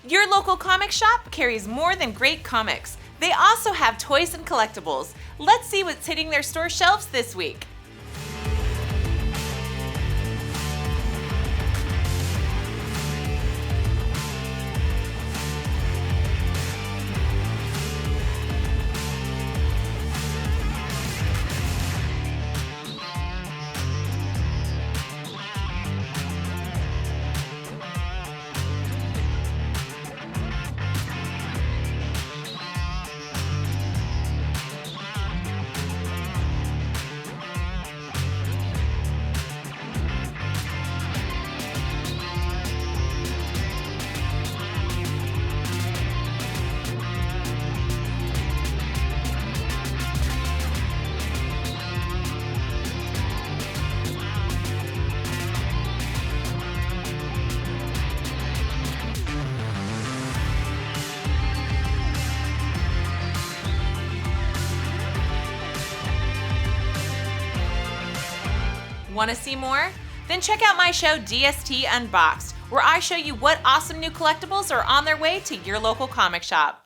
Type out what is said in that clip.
Your local comic shop carries more than great comics. They also have toys and collectibles. Let's see what's hitting their store shelves this week. Want to see more? Then check out my show DST Unboxed, where I show you what awesome new collectibles are on their way to your local comic shop.